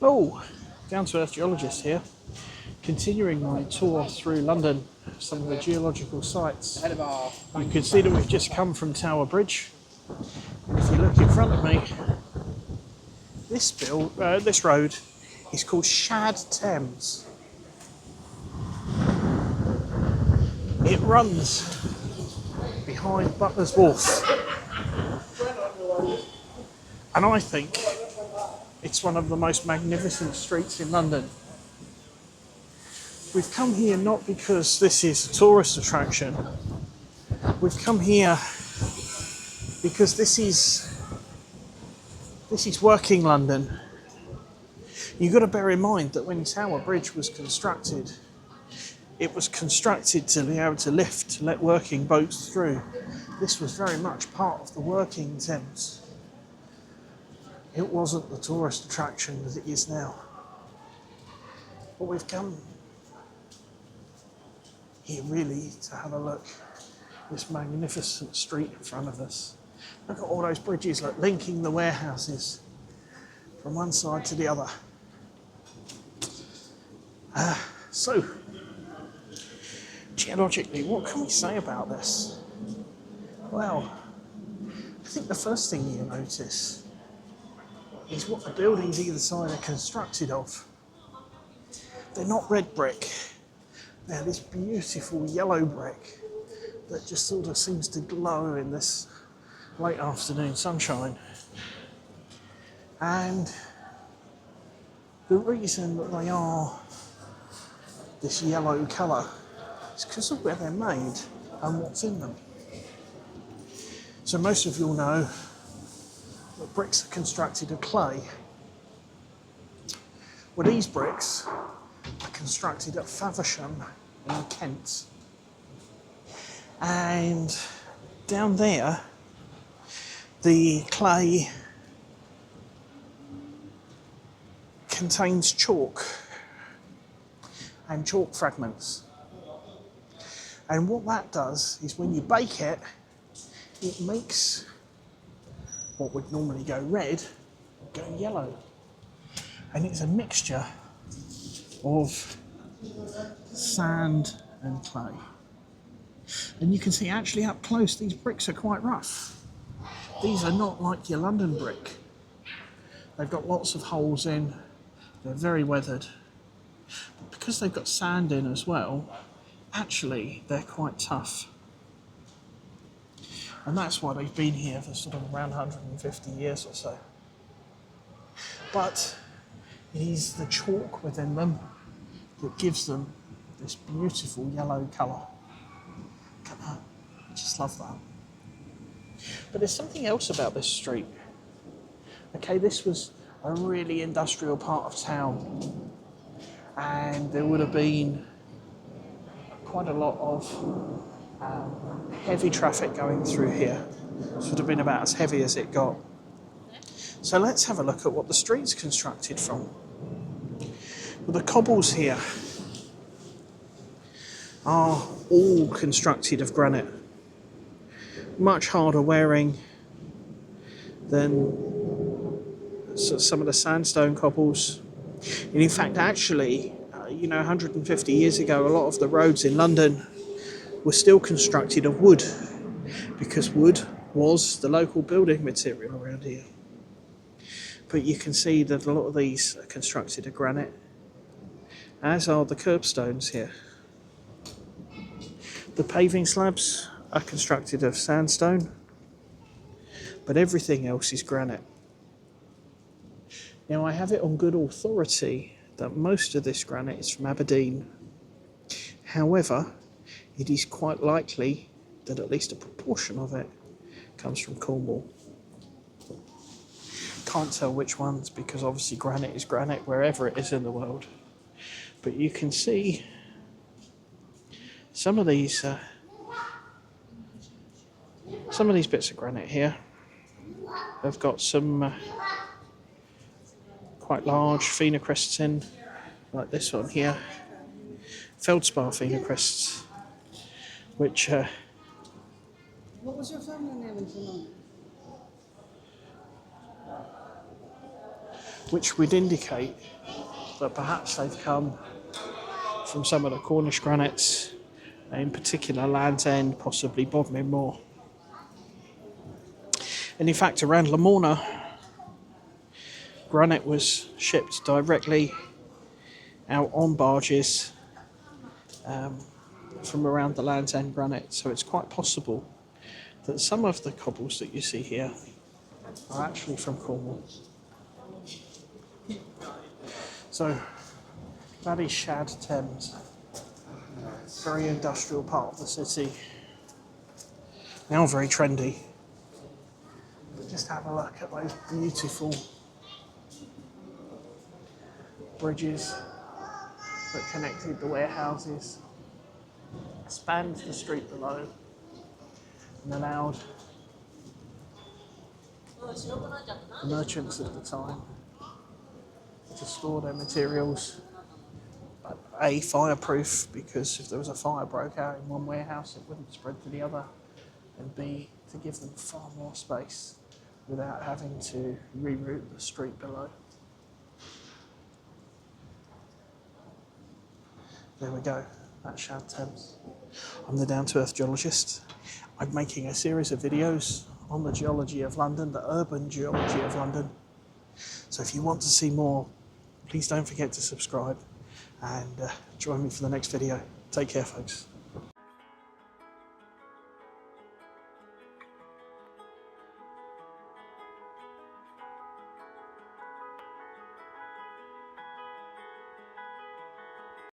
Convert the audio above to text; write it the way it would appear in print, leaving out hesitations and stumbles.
Oh, down to earth geologist here, continuing my tour through London, some of the geological sites. You can see that we've just come from Tower Bridge. If you look in front of me, this road is called Shad Thames. It runs behind Butler's Wharf, and I think it's one of the most magnificent streets in London. We've come here not because this is a tourist attraction. We've come here because this is working London. You've got to bear in mind that when Tower Bridge was constructed, it was constructed to be able to lift, to let working boats through. This was very much part of the working Thames. It wasn't the tourist attraction that it is now. But we've come here really to have a look at this magnificent street in front of us. Look at all those bridges linking the warehouses from one side to the other. So, geologically, what can we say about this? Well, I think the first thing you notice is what the buildings either side are constructed of. They're not red brick. They're this beautiful yellow brick that just sort of seems to glow in this late afternoon sunshine. And the reason that they are this yellow colour is because of where they're made and what's in them. So most of you will know that bricks are constructed of clay. Well, these bricks are constructed at Faversham in Kent. And down there, the clay contains chalk and chalk fragments. And what that does is when you bake it, it makes what would normally go red go yellow. And it's a mixture of sand and clay. And you can see actually up close these bricks are quite rough. These are not like your London brick. They've got lots of holes in, they're very weathered. But because they've got sand in as well, actually they're quite tough. And that's why they've been here for sort of around 150 years or so. But it is the chalk within them that gives them this beautiful yellow colour. Look at that. I just love that. But there's something else about this street. Okay, this was a really industrial part of town. And there would have been quite a lot of heavy traffic going through here. This would have been about as heavy as it got. So let's have a look at what the street's constructed from. Well, the cobbles here are all constructed of granite. Much harder wearing than some of the sandstone cobbles. And in fact, actually, 150 years ago, a lot of the roads in London were still constructed of wood, because wood was the local building material around here. But you can see that a lot of these are constructed of granite, as are the curbstones here. The paving slabs are constructed of sandstone, but everything else is granite. Now, I have it on good authority that most of this granite is from Aberdeen. However, it is quite likely that at least a proportion of it comes from Cornwall. Can't tell which ones, because obviously granite is granite wherever it is in the world. But you can see some of these bits of granite here have got some quite large phenocrests in, like this one here, feldspar phenocrests, which what was your family name in London? which would indicate that perhaps they've come from some of the Cornish granites, in particular Land's End, possibly Bodmin Moor. And in fact, around Lamorna, granite was shipped directly out on barges from around the Land's End granite. So it's quite possible that some of the cobbles that you see here are actually from Cornwall. So that is Shad Thames, very industrial part of the city, now very trendy. But just have a look at those beautiful bridges that connected the warehouses, spanned the street below, and allowed the merchants at the time to store their materials. A, fireproof, because if there was a fire broke out in one warehouse, it wouldn't spread to the other. And B, to give them far more space without having to reroute the street below. There we go, that's Shad Thames. I'm the down-to-earth geologist. I'm making a series of videos on the geology of London, the urban geology of London. So if you want to see more, please don't forget to subscribe and join me for the next video. Take care, folks.